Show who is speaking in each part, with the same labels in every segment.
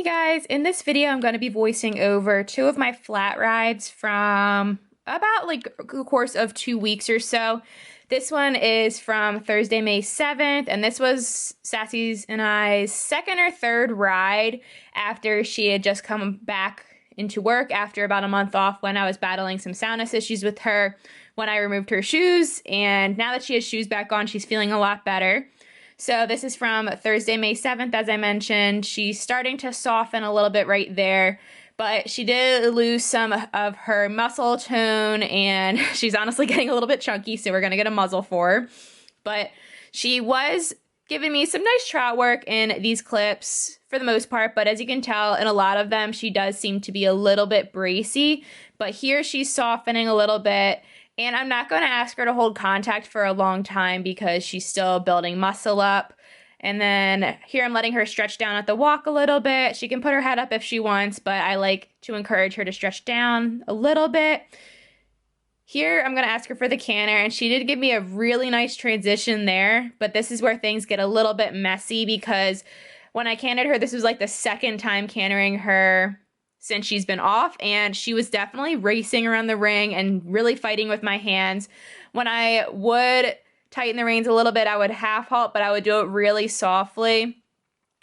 Speaker 1: Guys, in this video I'm going to be voicing over two of my flat rides from about like the course of 2 weeks or so. This one is from Thursday, May 7th, and this was Sassy's and I's second or third ride after she had just come back into work after about a month off when I was battling some soundness issues with her when I removed her shoes, and now that she has shoes back on, she's feeling a lot better. So this is from Thursday, May 7th, as I mentioned. She's starting to soften a little bit right there, but she did lose some of her muscle tone, and she's honestly getting a little bit chunky, so we're going to get a muzzle for her. But she was giving me some nice trot work in these clips for the most part, but as you can tell, in a lot of them, she does seem to be a little bit bracy, but here she's softening a little bit. And I'm not going to ask her to hold contact for a long time because she's still building muscle up. And then here I'm letting her stretch down at the walk a little bit. She can put her head up if she wants, but I like to encourage her to stretch down a little bit. Here I'm going to ask her for the canter, and she did give me a really nice transition there. But this is where things get a little bit messy because when I cantered her, this was like the second time cantering her since she's been off, and she was definitely racing around the ring and really fighting with my hands. When I would tighten the reins a little bit, I would half halt, but I would do it really softly.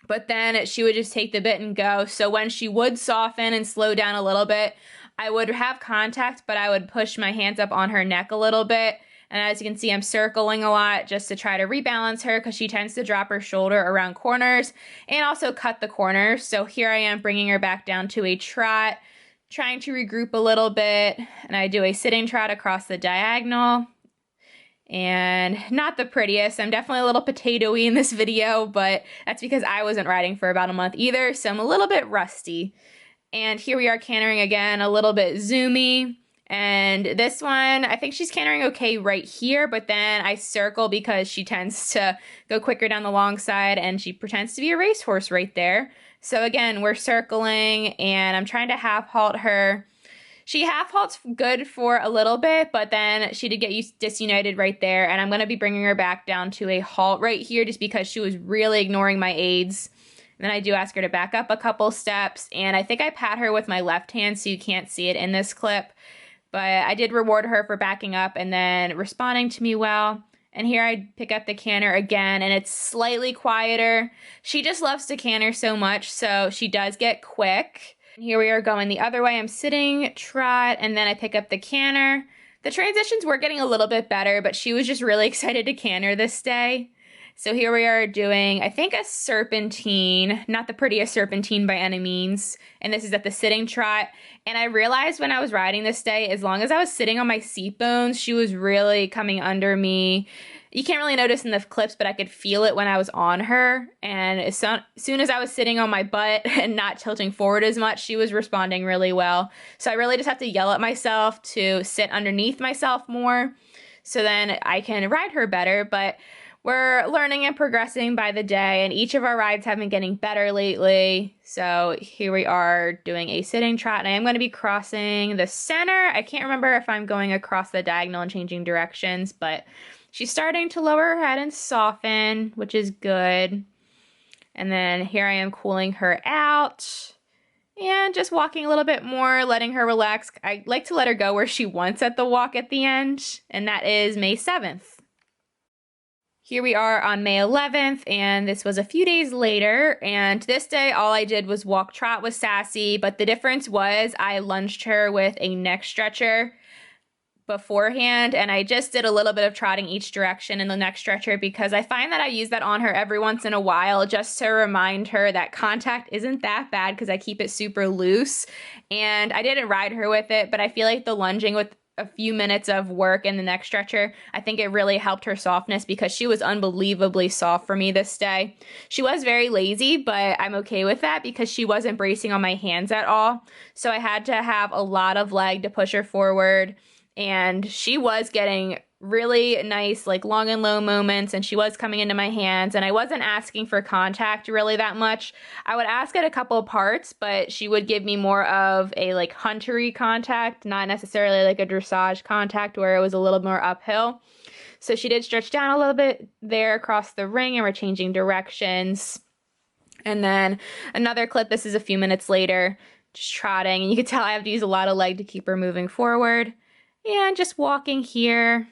Speaker 1: But then she would just take the bit and go. So when she would soften and slow down a little bit, I would have contact, but I would push my hands up on her neck a little bit. And as you can see, I'm circling a lot just to try to rebalance her because she tends to drop her shoulder around corners and also cut the corners. So here I am bringing her back down to a trot, trying to regroup a little bit. And I do a sitting trot across the diagonal. And not the prettiest. I'm definitely a little potato-y in this video, but that's because I wasn't riding for about a month either. So I'm a little bit rusty. And here we are cantering again, a little bit zoomy. And this one, I think she's cantering okay right here, but then I circle because she tends to go quicker down the long side, and she pretends to be a racehorse right there. So again, we're circling, and I'm trying to half halt her. She half halts good for a little bit, but then she did get disunited right there, and I'm going to be bringing her back down to a halt right here just because she was really ignoring my aids. And then I do ask her to back up a couple steps, and I think I pat her with my left hand so you can't see it in this clip. But I did reward her for backing up and then responding to me well. And here I pick up the canter again, and it's slightly quieter. She just loves to canter so much, so she does get quick. And here we are going the other way. I'm sitting trot, and then I pick up the canter. The transitions were getting a little bit better, but she was just really excited to canter this day. So here we are doing, I think, a serpentine, not the prettiest serpentine by any means. And this is at the sitting trot. And I realized when I was riding this day, as long as I was sitting on my seat bones, she was really coming under me. You can't really notice in the clips, but I could feel it when I was on her. And as soon as I was sitting on my butt and not tilting forward as much, she was responding really well. So I really just have to yell at myself to sit underneath myself more so then I can ride her better. But we're learning and progressing by the day, and each of our rides have been getting better lately. So here we are doing a sitting trot, and I am going to be crossing the center. I can't remember if I'm going across the diagonal and changing directions, but she's starting to lower her head and soften, which is good. And then here I am cooling her out and just walking a little bit more, letting her relax. I like to let her go where she wants at the walk at the end, and that is May 7th. Here we are on May 11th, and this was a few days later, and this day all I did was walk trot with Sassy, but the difference was I lunged her with a neck stretcher beforehand, and I just did a little bit of trotting each direction in the neck stretcher because I find that I use that on her every once in a while just to remind her that contact isn't that bad because I keep it super loose, and I didn't ride her with it, but I feel like the lunging with a few minutes of work in the neck stretcher, I think it really helped her softness because she was unbelievably soft for me this day. She was very lazy, but I'm okay with that because she wasn't bracing on my hands at all. So I had to have a lot of leg to push her forward, and she was getting really nice, like long and low moments, and she was coming into my hands, and I wasn't asking for contact really that much. I would ask at a couple of parts, but she would give me more of a like huntery contact, not necessarily like a dressage contact where it was a little more uphill. So she did stretch down a little bit there across the ring, and we're changing directions. And then another clip, this is a few minutes later, just trotting, and you can tell I have to use a lot of leg to keep her moving forward. And just walking here.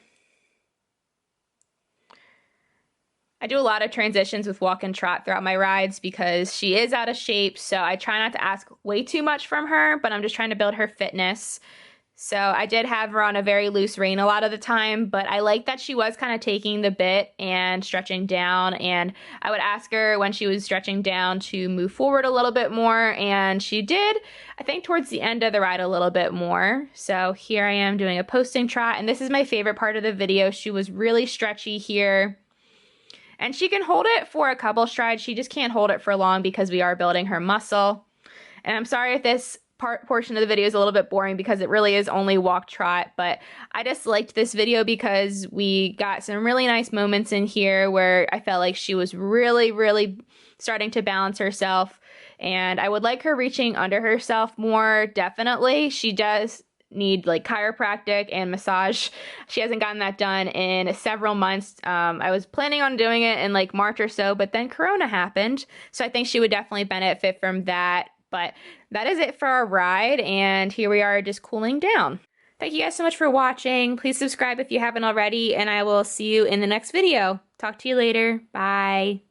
Speaker 1: I do a lot of transitions with walk and trot throughout my rides because she is out of shape, so I try not to ask way too much from her, but I'm just trying to build her fitness. So I did have her on a very loose rein a lot of the time, but I like that she was kind of taking the bit and stretching down, and I would ask her when she was stretching down to move forward a little bit more, and she did, I think towards the end of the ride a little bit more. So here I am doing a posting trot, and this is my favorite part of the video. She was really stretchy here. And she can hold it for a couple strides. She just can't hold it for long because we are building her muscle. And I'm sorry if this portion of the video is a little bit boring because it really is only walk trot, but I just liked this video because we got some really nice moments in here where I felt like she was really starting to balance herself. And I would like her reaching under herself more, definitely. She does need like chiropractic and massage. She hasn't gotten that done in several months. I was planning on doing it in like March or so, but then Corona happened. So I think she would definitely benefit from that. But that is it for our ride, and here we are just cooling down. Thank you guys so much for watching. Please subscribe if you haven't already, and I will see you in the next video. Talk to you later. Bye.